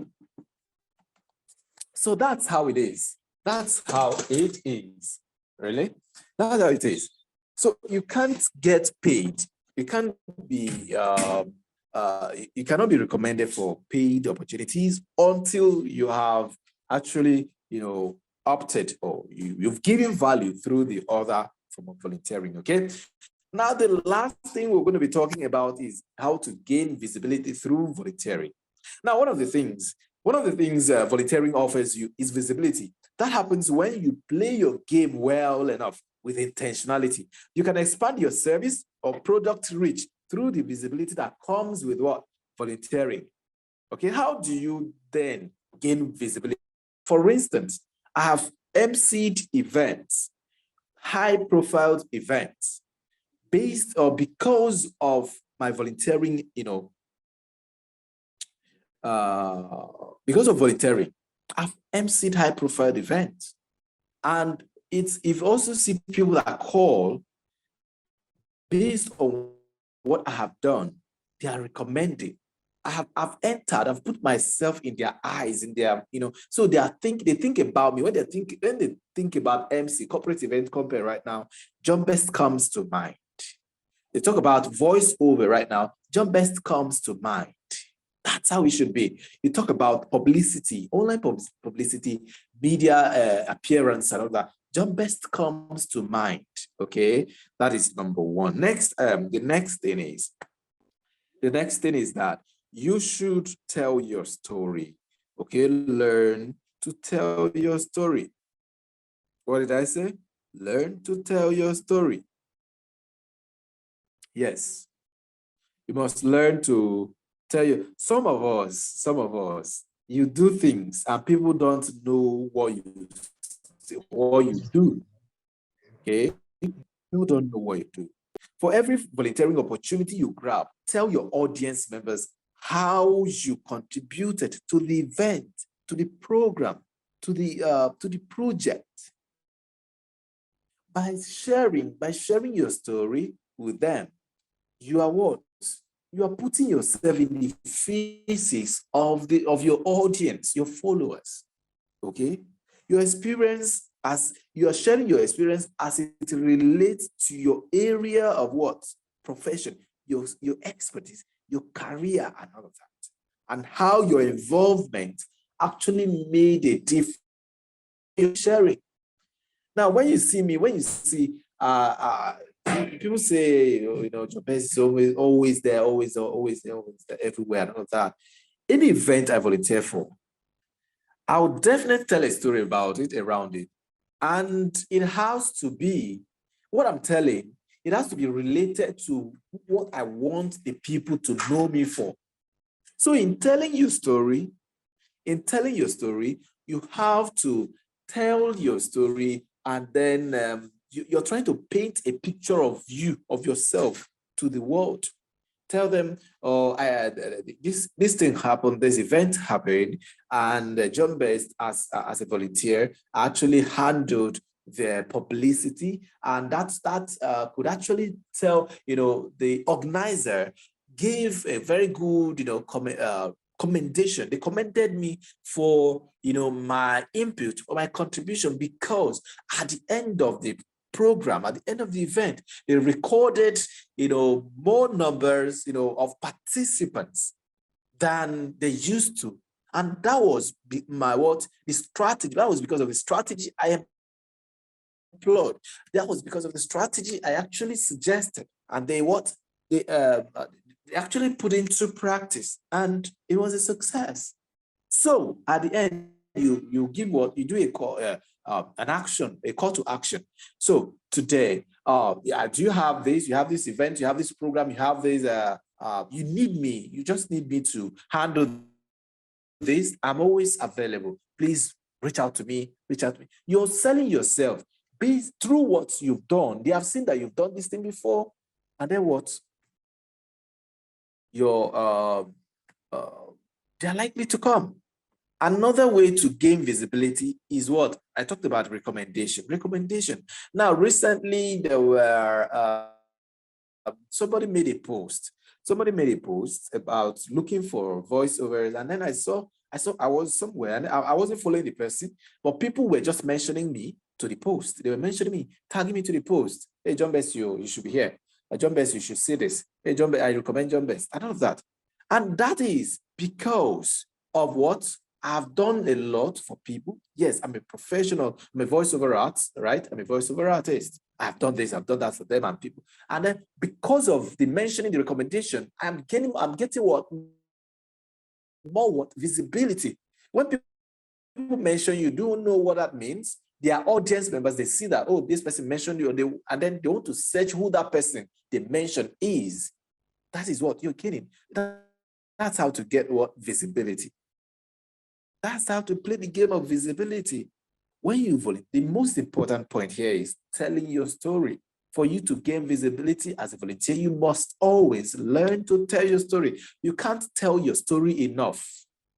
So that's how it is. That's how it is. Really? That's how it is. So you can't get paid. You can't be you cannot be recommended for paid opportunities until you have actually opted or you've given value through the other form of volunteering. Okay. Now the last thing we're going to be talking about is how to gain visibility through volunteering. Now, one of the things volunteering offers you is visibility. That happens when you play your game well enough with intentionality. You can expand your service or product reach through the visibility that comes with what? Volunteering. Okay, how do you then gain visibility? For instance, I have emceed events, high-profile events, based or because of my volunteering, because of volunteering. I've emceed high-profile events. And if you also see people that call based on what I have done, they are recommending. I've entered, I've put myself in their eyes, in their, so they think about me. When they think about MC, corporate event company right now, John Best comes to mind. They talk about voiceover right now, John Best comes to mind. That's how it should be. You talk about publicity, online publicity, media appearance and all that. John Best comes to mind, okay? That is number one. Next, the next thing is that you should tell your story, okay? Learn to tell your story. What did I say? Learn to tell your story. Yes, you must learn to tell you. Some of us, you do things and people don't know what you do, okay? People don't know what you do. For every volunteering opportunity you grab, tell your audience members how you contributed to the event, to the program, to the project. By sharing your story with them, you are what? You are putting yourself in the faces of your audience, your followers. Okay? Your experience, as you are sharing your experience as it relates to your area of what? Profession, your expertise, your career, and all of that. And how your involvement actually made a difference. You're sharing. Now, when you see people say, John Best is always there, always there, everywhere, and all of that. Any event I volunteer for, I would definitely tell a story about it, around it. And it has to be, what I'm telling, it has to be related to what I want the people to know me for. So in telling your story, you have to tell your story, and then you're trying to paint a picture of yourself to the world. Tell them, oh, this thing happened, this event happened, and John Best, as a volunteer, actually handled their publicity, and that could actually tell, the organizer gave a very good, commendation. They commended me for, my input or my contribution, because at the end of the program, at the end of the event, they recorded, more numbers, of participants than they used to. And that was the strategy. That was because of the strategy I employed. That was because of the strategy I actually suggested. And they actually put into practice, and it was a success. So at the end, you give what you do, a call, an action, a call to action. So today, do you have this? You have this event, you have this program, you have this. You need me. You just need me to handle this. I'm always available. Please reach out to me. Reach out to me. You're selling yourself based through what you've done. They have seen that you've done this thing before, and then what? They're likely to come. Another way to gain visibility is what I talked about: recommendation. Now, recently there were somebody made a post about looking for voiceovers, and then I was somewhere, and I wasn't following the person, but people were just mentioning me to the post. They were mentioning me, tagging me to the post. Hey, John Best, you should be here. John Best, you should see this. Hey, John Best, I recommend John Best. And all of that. And that is because of what? I've done a lot for people. Yes, I'm a professional. I'm a voiceover artist, right? I'm a voiceover artist. I've done this, I've done that for them and people. And then because of the mentioning, the recommendation, I'm getting what? More what? Visibility. When people mention you, don't know what that means. Their audience members, they see that, oh, this person mentioned you, and then they want to search who that person they mentioned is. That is what you're getting. That's how to get what? Visibility. That's how to play the game of visibility. When you volunteer, the most important point here is telling your story. For you to gain visibility as a volunteer, you must always learn to tell your story. You can't tell your story enough.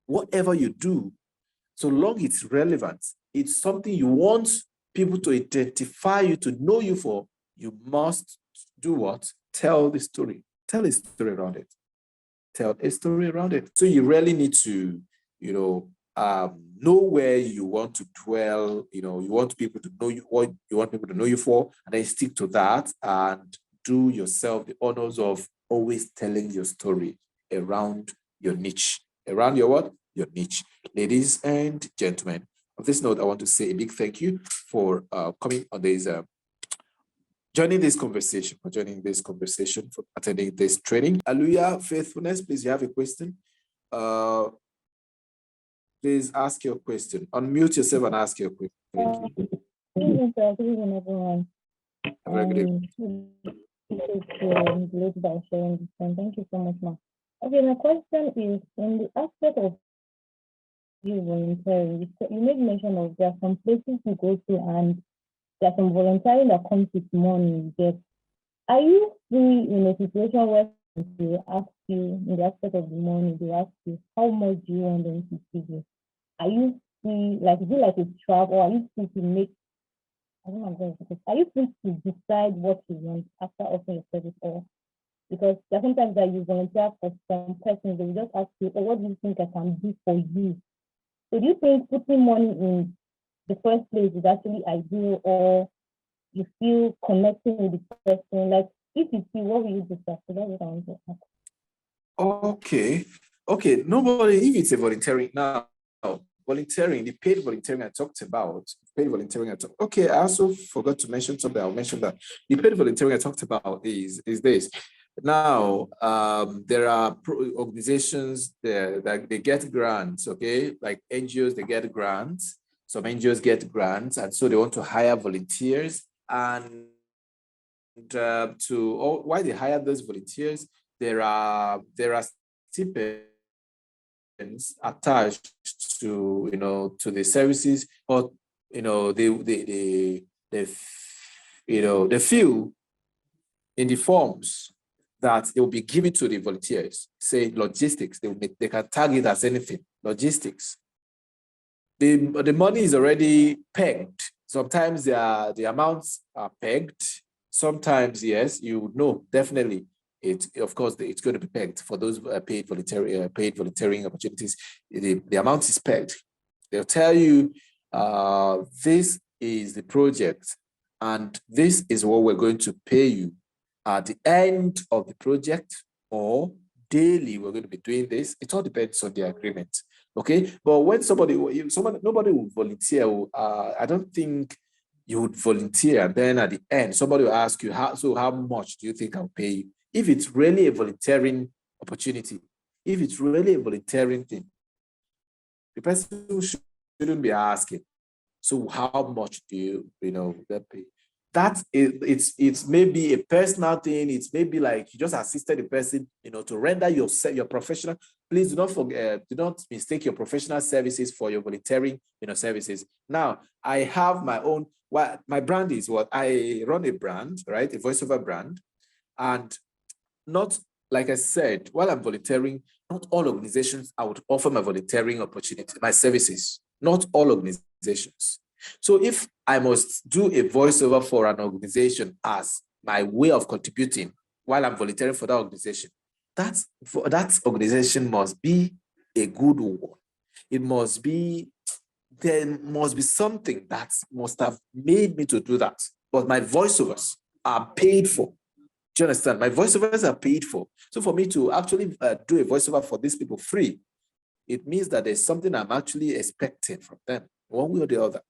Whatever you do, So long it's relevant, it's something you want people to identify you, to know you for, you must do what? Tell the story. Tell a story around it. Tell a story around it. So you really need to, know where you want to dwell. You want people to know you, what you want people to know you for, and then stick to that and do yourself the honors of always telling your story around your niche. Around your what? Your niche. Ladies and gentlemen, on this note, I want to say a big thank you for coming on this, joining this conversation, for attending this training. Hallelujah, faithfulness, please, you have a question? Please ask your question. Unmute yourself and ask your question. Good evening, everyone. Very good evening. By sharing this time. Thank you so much, ma'am. Okay, my question is in the aspect of you volunteering. You made mention of there are some places you go to and there's some volunteering that comes with money. Are you free in a situation where they ask you in the aspect of the money, they ask you how much do you want them to give you? Are you free, like is it like a trap, or are you free to make, I don't know, are you free to decide what you want after offering your service? Or because there are sometimes that you volunteer for some persons, they will just ask you, oh, what do you think I can do for you? So do you think putting money in the first place is actually ideal, or you feel connecting with the person? Like if you see, what will you decide? So that's what I want to ask. Okay. Nobody, if it's a volunteering now, volunteering, the paid volunteering I talked about, okay, I also forgot to mention something. I'll mention that. The paid volunteering I talked about is this. Now, there are organizations that they get grants, okay? Like NGOs, they get grants. Some NGOs get grants, and so they want to hire volunteers. And why they hire those volunteers, there are stipends attached to the services, or they fill in the forms that they will be given to the volunteers. Say logistics, they can tag it as anything. Logistics. The money is already pegged. Sometimes the amounts are pegged. Sometimes, yes, definitely. Of course, it's going to be pegged for those paid volunteering opportunities. The amount is pegged. They'll tell you, this is the project, and this is what we're going to pay you at the end of the project, or daily. We're going to be doing this. It all depends on the agreement. Okay, but when nobody will volunteer. I don't think you would volunteer, and then at the end, somebody will ask you, how much do you think I'll pay you? If it's really a volunteering opportunity, if it's really a volunteering thing, the person shouldn't be asking, so how much do you pay? It's maybe a personal thing. It's maybe like you just assisted the person, to render your professional. Please do not forget, do not mistake your professional services for your volunteering, services. Now, I have my own. My brand is what I run, a brand, right? A voiceover brand, and not, like I said, while I'm volunteering, not all organizations I would offer my volunteering opportunity, my services. Not all organizations. So if I must do a voiceover for an organization as my way of contributing while I'm volunteering for that organization, that organization must be a good one. There must be something that must have made me to do that. But my voiceovers are paid for. Do you understand? My voiceovers are paid for. So for me to actually do a voiceover for these people free, it means that there's something I'm actually expecting from them, one way or the other.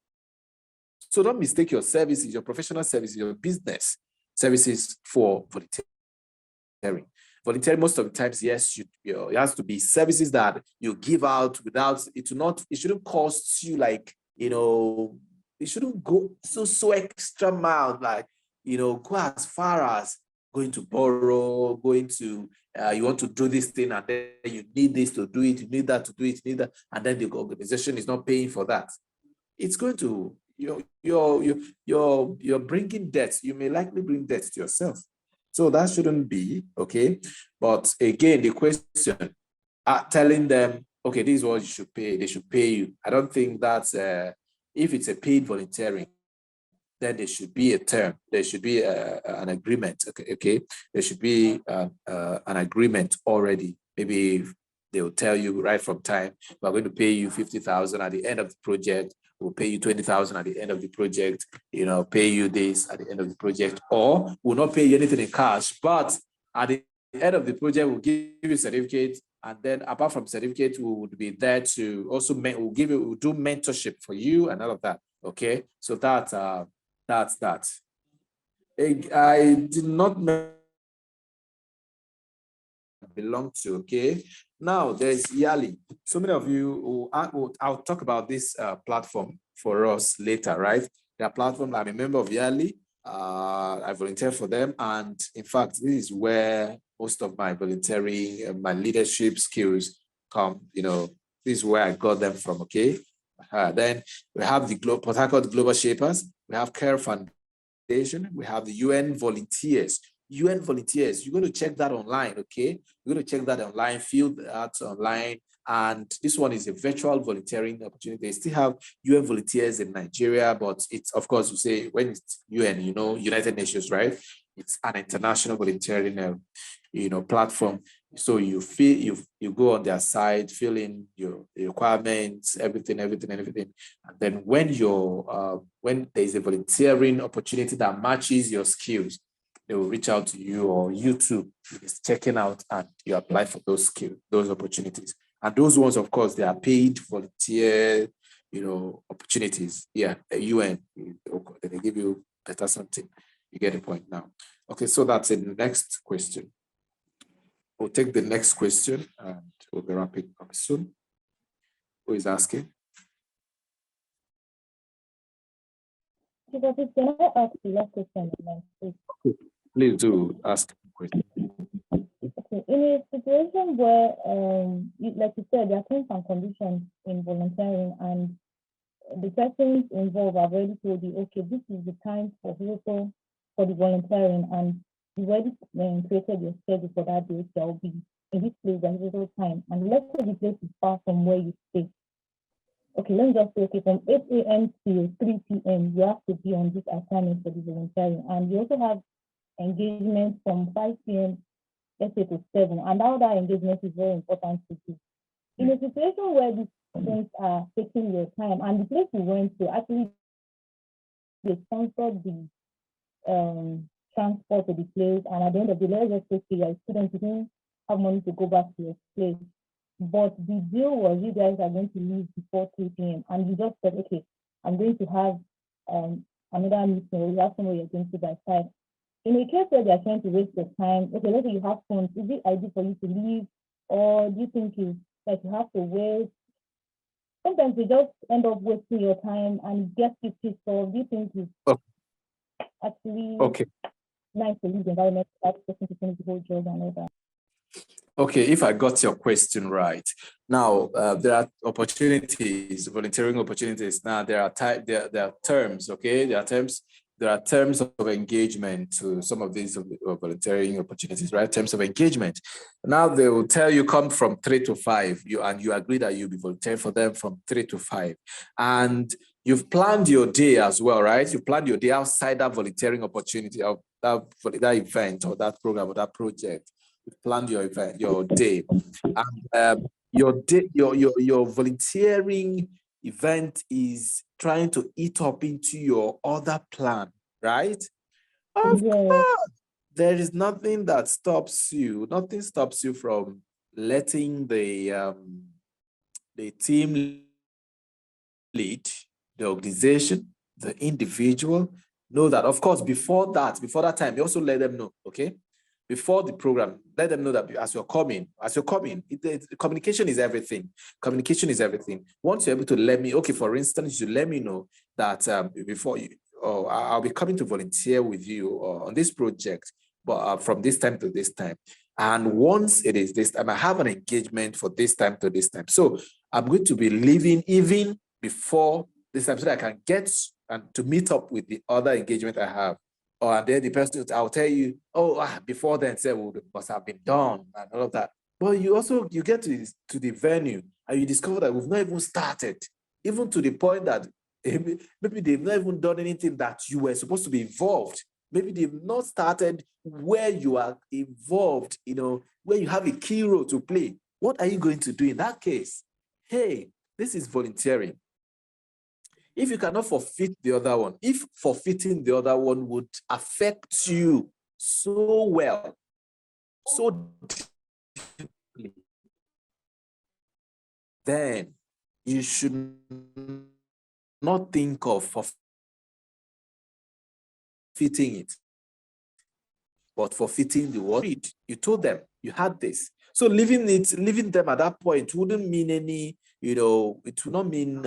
So don't mistake your services, your professional services, your business services for volunteering. Volunteering, most of the times, yes, it has to be services that you give out without it shouldn't cost you it shouldn't go so extra mile, like go as far as going to borrow, you want to do this thing, and then you need this to do it, you need that to do it, you need that, and then the organization is not paying for that. It's going to, you're bringing debt. You may likely bring debt to yourself. So that shouldn't be, okay? But again, the question, telling them okay, this is what you should pay. They should pay you. I don't think that's if it's a paid volunteering, then there should be a term. There should be an agreement. Okay. There should be an agreement already. Maybe they will tell you right from time, we're going to pay you 50,000 at the end of the project. We'll pay you 20,000 at the end of the project. Pay you this at the end of the project, or we'll not pay you anything in cash. But at the end of the project, we'll give you a certificate. And then apart from certificate, we would be there to also we'll do mentorship for you and all of that. Okay, so that's that. I did not belong to. Okay, now there's Yali. So many of you I'll talk about this platform for us later, right? Their platform, I'm a member of Yali. I volunteer for them, and in fact, this is where most of my volunteering and my leadership skills come. This is where I got them from. Okay. Then we have the Port Harcourt Global Shapers. We have Care Foundation. We have the UN Volunteers. UN Volunteers. You're going to check that online. Okay. You're going to check that online. Fill that online. And this one is a virtual volunteering opportunity. They still have UN Volunteers in Nigeria, but it's, of course, you say when it's UN, United Nations, right? It's an international volunteering, platform. So you go on their site, fill in your requirements, everything. And then when there's a volunteering opportunity that matches your skills, they will reach out to you, or YouTube is checking out and you apply for those skills, those opportunities. And those ones, of course, they are paid volunteer, opportunities. Yeah, UN, they give you better something. You get the point now. Okay, so that's the next question. We'll take the next question and we'll be wrapping up soon. Who is asking? Can I ask the last question? Please do ask a question. Okay. In a situation where, like you said, there are terms and conditions in volunteering, and the persons involved have already told you, okay, this is the time for the volunteering, and you've already created your schedule for that day. There will be in this place at this time, and let's say the place is far from where you stay. Okay, let's just say, okay, from 8 a.m. to 3 p.m., you have to be on this assignment for the volunteering, and you also have engagement from 5 p.m. let's say to 7, and now that engagement is very important to do. In a situation where these things are taking your time, and the place you went to actually they sponsored the transport to the place, and at the end of the day, let's just say you're a student, you didn't have money to go back to your place. But the deal was you guys are going to leave before 3 p.m. and you just said, okay, I'm going to have another meeting, or you have somewhere you're going to by 5. In a case where they're trying to waste your time, okay, let's say you have funds, is it ideal for you to leave, or do you think it's like you have to wait? Sometimes you just end up wasting your time and it gets you pissed off. Do you think it's actually nice to leave the environment without person to finish the whole job and all that? Okay, if I got your question right. Now, there are opportunities, volunteering opportunities. Now, there are terms, okay? There are terms of engagement to some of these volunteering opportunities, right? Terms of engagement. Now, they will tell you come from 3 to 5, and you agree that you'll be volunteering for them from 3 to 5. And you've planned your day as well, right? You planned your day outside that volunteering opportunity, of that event or that program or that project. You planned your event, your day, and your volunteering event is trying to eat up into your other plan, right? Of course, there is nothing that stops you. Nothing stops you from letting the team lead, the organization, the individual know that. Of course, before that time, you also let them know, okay? Before the program, let them know that as you're coming, communication is everything. Communication is everything. Once you're able to let me, okay, for instance, you let me know that before you, I'll be coming to volunteer with you on this project, but from this time to this time. And once it is this time, I have an engagement for this time to this time. So I'm going to be leaving even before this time so that I can get and to meet up with the other engagement I have. Or then the person, I'll tell you, before then, say, well, it must have been done and all of that. But you get to the venue and you discover that we've not even started, even to the point that maybe they've not even done anything that you were supposed to be involved. Maybe they've not started where you are involved, where you have a key role to play. What are you going to do in that case? Hey, this is volunteering. If you cannot forfeit the other one, if forfeiting the other one would affect you so well, so deeply, then you should not think of forfeiting it, but forfeiting the word. You told them you had this. So leaving them at that point wouldn't mean any, it would not mean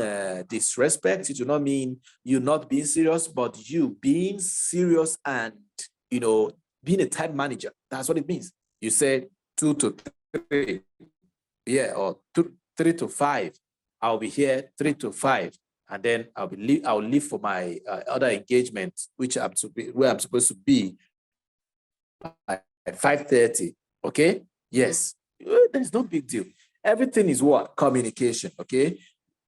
disrespect. It would not mean you not being serious, but you being serious and, being a time manager. That's what it means. You said 2 to 3, or 3 to 5. I'll be here 3 to 5, and then I'll leave for my other engagements, where I'm supposed to be at 5:30. Okay. Yes. There's no big deal. Everything is what? Communication. Okay.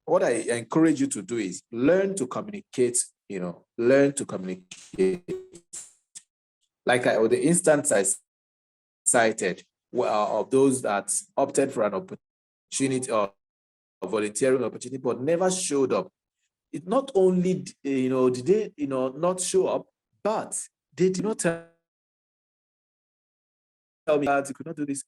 What I encourage you to do is learn to communicate, learn to communicate. Like the instance I cited of those that opted for an opportunity or a volunteering opportunity, but never showed up. It not only, did they, not show up, but they did not tell me that you could not do this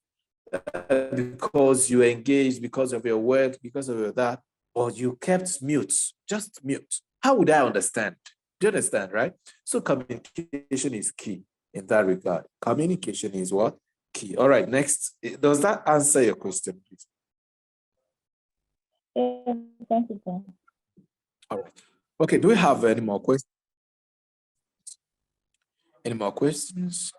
because you engaged, because of your work, because of your that, or you kept mute, just mute. How would I understand? Do you understand, right? So communication is key in that regard. Communication is what? Key. All right, next. Does that answer your question, please? Yes, thank you, sir. All right. Okay, do we have any more questions? Any more questions?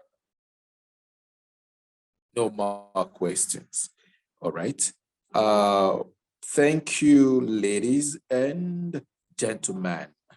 No more questions. All right. Thank you, ladies and gentlemen.